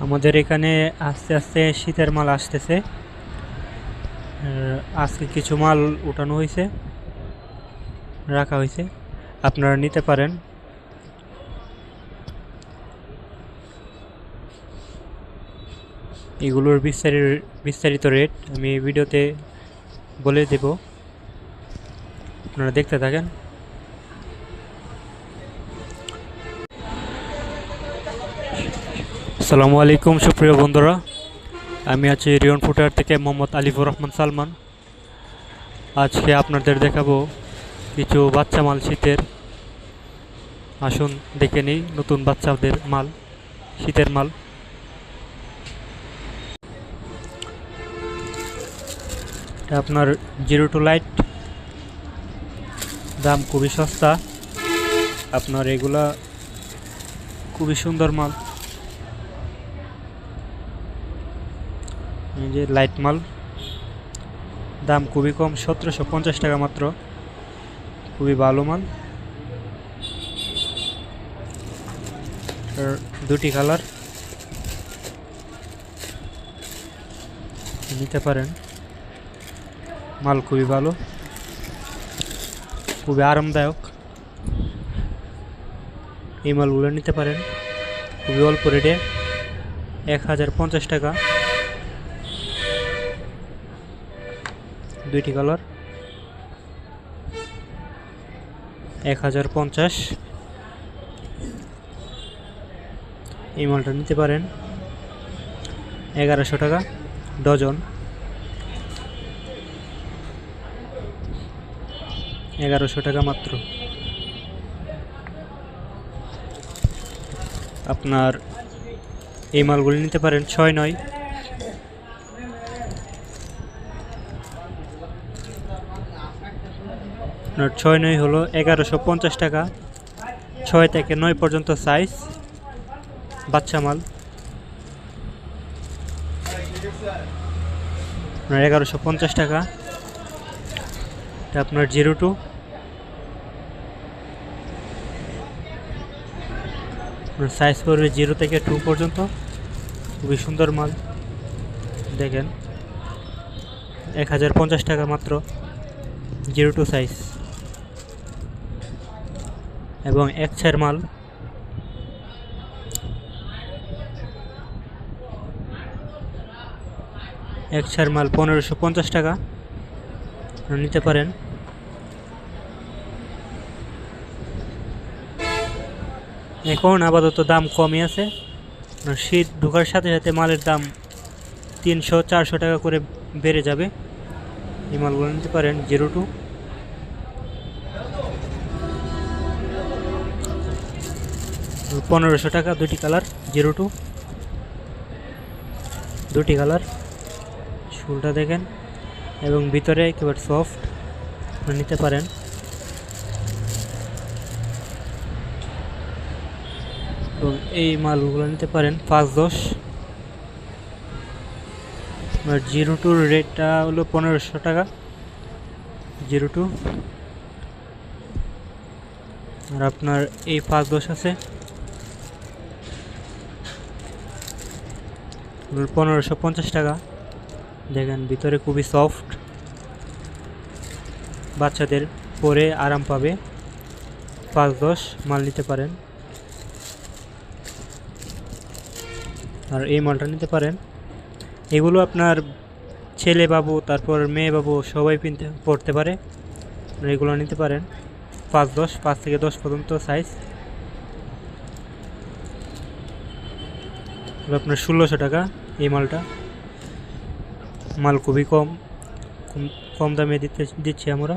আমাদের এখানে আস্তে আস্তে শীতের মাল আসতেছে। আজকে কিছু মাল উঠানো হয়েছে, রাখা হয়েছে, আপনারা নিতে পারেন। এগুলোর বিস্তারিত রেট আমি ভিডিওতে বলে দেব, আপনারা দেখতে থাকেন। আসসালামু আলাইকুম সুপ্রিয় বন্ধুরা, আমি আছি রিয়ন ফুটার থেকে মোহাম্মদ আলিফুর রহমান সালমান। আজকে আপনাদের দেখাবো কিছু বাচ্চা মাল শীতের। আসুন দেখে নিই নতুন বাচ্চাদের মাল, শীতের মাল। এটা আপনার 02 লাইট, দাম খুবই সস্তা। আপনার এগুলা খুবই সুন্দর মাল, এই যে লাইট মাল, দাম খুবই কম, 1750 টাকা মাত্র। খুবই ভালো মাল। দুটি কালার নিতে পারেন, মাল খুবই ভালো, খুবই আরামদায়ক। এই মালগুলো নিতে পারেন খুবই অল্প রেটে, 1050 টাকা। দুইটি কালার 1050। এই মালটা নিতে পারেন 1100 টাকা ডজন, 1100 টাকা মাত্র। আপনার এই মালগুলি নিতে পারেন 6-9। আপনার 6-9 হলো 1150 টাকা, 6 থেকে 9 পর্যন্ত সাইজ, বাচ্চা মাল। আপনার 1150 টাকা। এটা আপনার 02, আপনার সাইজ পড়বে 0 থেকে 2 পর্যন্ত। খুবই সুন্দর মাল, দেখেন 1050 টাকা মাত্র, 02 সাইজ এবং এক্সের মাল। এক্সের মাল 1550 টাকা, নিতে পারেন। এখন আপাতত দাম কমই আছে, শীত ঢোকার সাথে সাথে মালের দাম 300-400 টাকা করে বেড়ে যাবে। এই মালগুলো নিতে পারেন 02। $1500 টাকা, দুটি কালার 02, দুটি কালার। শুলটা দেখেন এবং ভিতরে একেবারে সফট, নিতে পারেন। এবং এই মালগুলো নিতে পারেন 5-10। 02 রেটটা হলো 1500 টাকা, 02। আর আপনার এই 5-10 আছে 1550 টাকা। দেখেন ভিতরে খুবই সফট, বাচ্চাদের পরে আরাম পাবে। 5-10 মাল নিতে পারেন। আর এই মালটা নিতে পারেন। এগুলো আপনার ছেলে বাবু, তারপর মেয়ে বাবু সবাই পড়তে পারে, এগুলো নিতে পারেন। 5-10, 5 থেকে 10 পর্যন্ত সাইজ। আপনার 1600 টাকা এই মালটা। মাল খুবই কম কম দামে দিচ্ছি আমরা।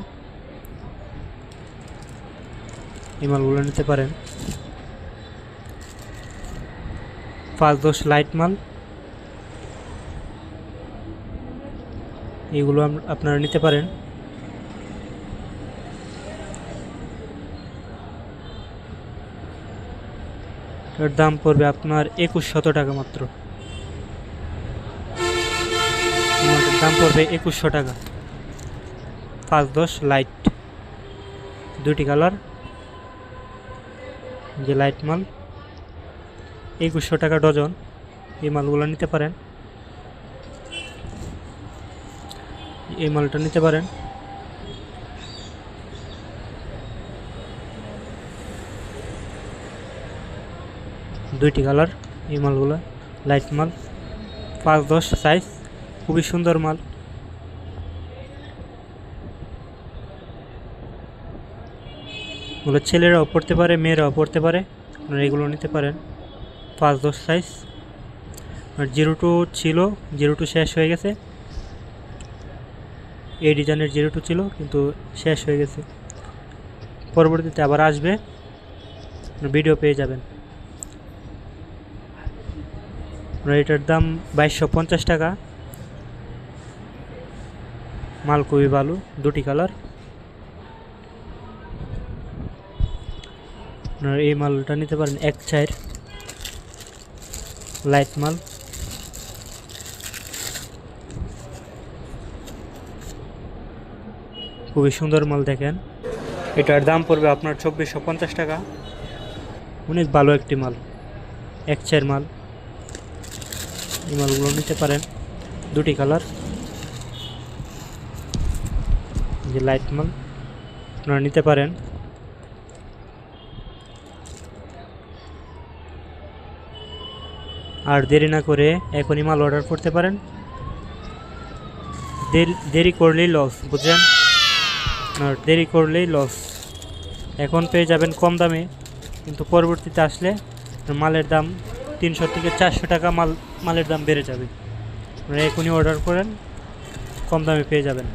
এই মালগুলো নিতে পারেন। 5-10 লাইট মাল, এগুলো আপনারা নিতে পারেন। এর দাম পড়বে আপনার 2100 টাকা মাত্র। দাম পড়বে 2100 টাকা। 5-10 লাইট, দুটি কালার, যে লাইট মাল 2100 টাকা ডজন। এই মালগুলো নিতে পারেন, এই মালটা নিতে পারেন। দুইটি কালার, এই মালগুলো লাইট মাল, 5-10 সাইজ, খুবই সুন্দর মাল। এগুলো ছেলেরাও পড়তে পারে, মেয়েরাও পড়তে পারে, আপনারা এগুলো নিতে পারেন। 5-10 সাইজ। আর 02 ছিল, 02 শেষ হয়ে গেছে। এই ডিজাইনের 02 ছিল কিন্তু শেষ হয়ে গেছে, পরবর্তীতে আবার আসবে, ভিডিও পেয়ে যাবেন। এটার দাম 2250 টাকা। মাল খুবই ভালো, দুটি কালার। আপনারা এই মালটা নিতে পারেন, 1/4 লাইট মাল। খুবই সুন্দর মাল, দেখেন। এটার দাম পড়বে আপনার 2450 টাকা। অনেক ভালো একটি মাল, 1/4 মাল। এই মালগুলো নিতে পারেন, দুটি কালার, যে লাইট মাল আপনারা নিতে পারেন। আর দেরি না করে এখনই মাল অর্ডার করতে পারেন, দেরি করলেই লস, বুঝছেন? আর দেরি করলেই লস। এখন পেয়ে যাবেন কম দামে, কিন্তু পরবর্তীতে আসলে মালের দাম 300 থেকে 400 টাকা মালের দাম বেড়ে যাবে। আপনারা এখনই অর্ডার করেন, কম দামে পেয়ে যাবেন।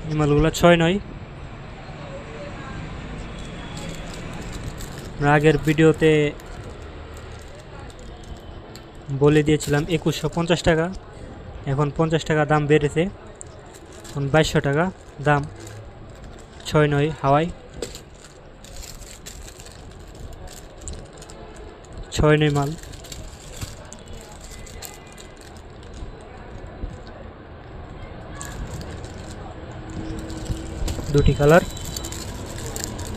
এই মালগুলো 6-9। আগের ভিডিওতে বলে দিয়েছিলাম 2150 টাকা, এখন 50 টাকা দাম বেড়েছে, এখন 2200 টাকা দাম। 6-9 হাওয়াই, 6-9 মাল। দুটি কালার,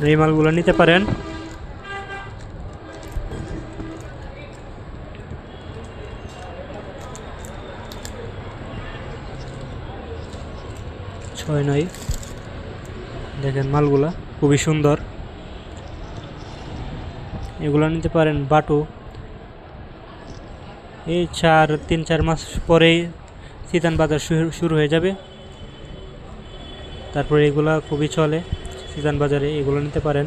এই মালগুলো নিতে পারেন। দেখেন মালগুলা খুবই সুন্দর, এগুলো নিতে পারেন। বাটু এই 3-4 মাস পরেই সিজন বাজার শুরু হয়ে যাবে, তারপরে এগুলা খুবই চলে সিজন বাজারে, এগুলো নিতে পারেন।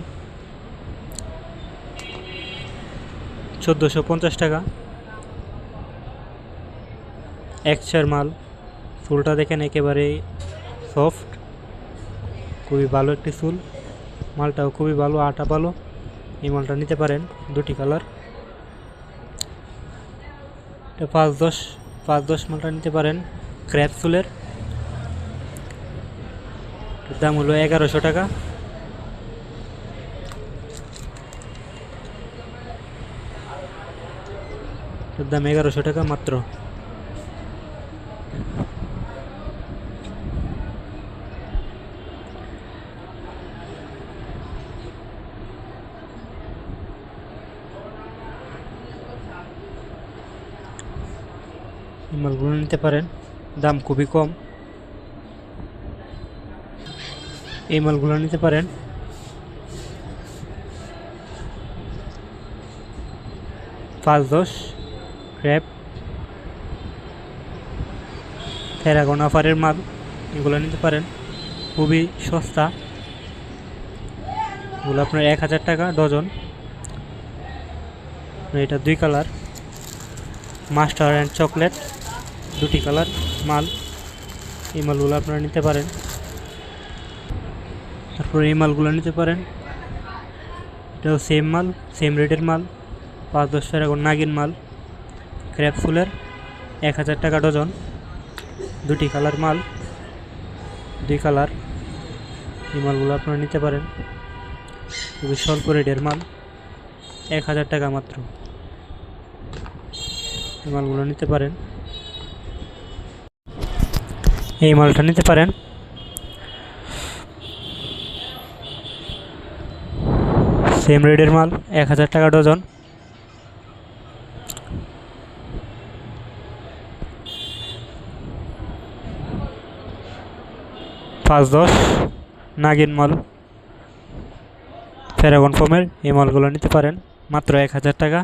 1450 টাকা, 1/4 মাল। চুলটা দেখেন একেবারে সফট, খুবই ভালো একটি চুল, মালটাও খুবই ভালো, আটা ভালো। এই মালটা নিতে পারেন, দুটি কালার। এটা 5-10 মালটা নিতে পারেন, ক্র্যাপ চুলের। দাম হলো 1100 টাকা। দাম 1100 টাকা মাত্র। এই মালগুলো নিতে পারেন, দাম খুবই কম। এই মালগুলো নিতে পারেন। পাঁচ-10 ক্র্যাপ প্যারাগন অফারের মাল, এগুলো নিতে পারেন, খুবই সস্তা। এগুলো আপনার 1000 টাকা ডজন। এটা 2 কালার, মাস্টার অ্যান্ড চকলেট, দুটি কালার মাল। এই মালগুলো আপনারা নিতে পারেন। তারপর এই মালগুলো নিতে পারেন, এটাও সেম মাল, সেম রেটের মাল, 5-10 প্যারাগন নাগিন মাল, ক্র্যাপ ফুলের, 1000 টাকা ডজন। দুটি কালার মাল, 2 কালার। এই মালগুলো আপনারা নিতে পারেন, খুবই স্বল্প রেটের মাল, 1000 টাকা মাত্র। এই মালগুলো নিতে পারেন, এই মালটা নিতে পারেন। সেম রেটের মাল 1000 টাকা ডজন। পাঁচ দশ নাগিন মাল প্যারাগন ফোমের, এই মালগুলো নিতে পারেন মাত্র 1000 টাকা।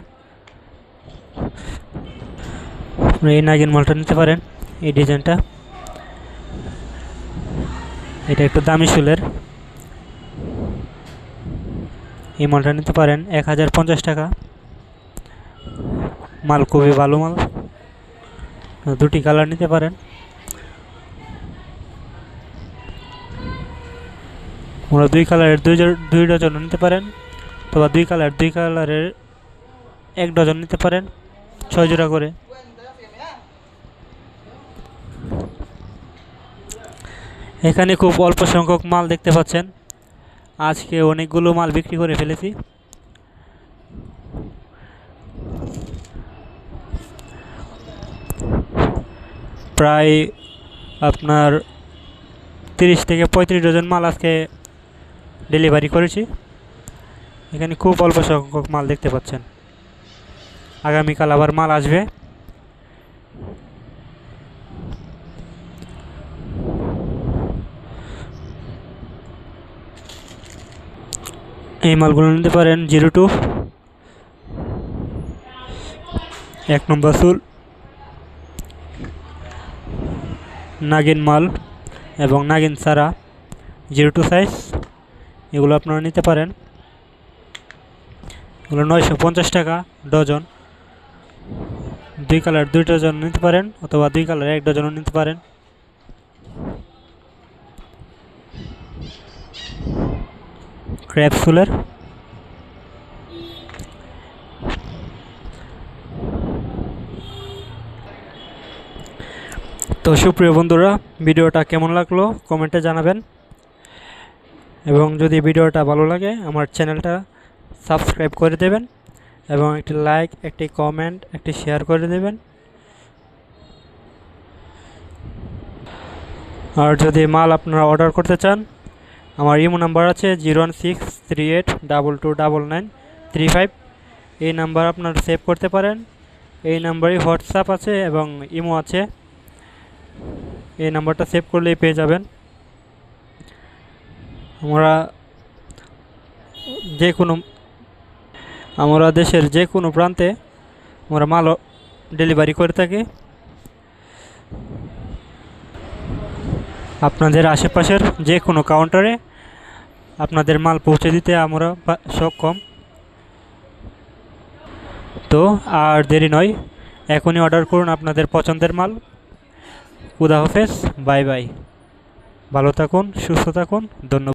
এই নাগিন মালটা নিতে পারেন, এই ডিজাইনটা, এটা একটু দামি শুলের, এই মালটা নিতে পারেন 1050 টাকা। মাল খুবই ভালো মাল, দুটি কালার নিতে পারেন। ওরা দুই কালারের দুই ডজন নিতে পারেন, অথবা দুই কালারের 1 ডজন নিতে পারেন, 6 জোড়া করে। এখানে খুব অল্প সংখ্যক মাল দেখতে পাচ্ছেন, আজকে অনেকগুলো মাল বিক্রি করে ফেলেছি। প্রায় আপনার 30 থেকে 35 ডজন মাল আজকে ডেলিভারি করেছি। এখানে খুব অল্প সংখ্যক মাল দেখতে পাচ্ছেন, আগামীকাল আবার মাল আসবে। এই মালগুলো নিতে পারেন 02 1 নম্বর চুল, নাগিন মাল এবং নাগিন সারা 02 সাইজ, এগুলো আপনারা নিতে পারেন। এগুলো 950 টাকা ডজন। দুই কালার 2 ডজন নিতে পারেন, অথবা দুই কালার 1 ডজনও নিতে পারেন। ক্র্যাপসুলের তো সুপ্রিয় বন্ধুরা, ভিডিওটা কেমন লাগলো কমেন্টে জানাবেন, এবং যদি ভিডিওটা ভালো লাগে আমার চ্যানেলটা সাবস্ক্রাইব করে দেবেন, এবং একটি লাইক, একটি কমেন্ট, একটি শেয়ার করে দেবেন। আর যদি মাল আপনারা অর্ডার করতে চান, আমার ইমো নাম্বার আছে 01638229935, এই নাম্বার আপনারা সেভ করতে পারেন। এই নাম্বারে হোয়াটসঅ্যাপ আছে এবং ইমো আছে, এই নাম্বারটা সেভ করলেই পেয়ে যাবেন। আমরা দেশের যে কোনো প্রান্তে আমরা মাল ডেলিভারি করে থাকি। আপনাদের আশেপাশের যে কোনো কাউন্টারে আপনাদের মাল পৌঁছে দিতে আমরা সক্ষম। তো আর দেরি নয়, এখনই অর্ডার করুন আপনাদের পছন্দের মাল। খুদা হাফেজ, বাই বাই, ভালো থাকুন, সুস্থ থাকুন, ধন্যবাদ।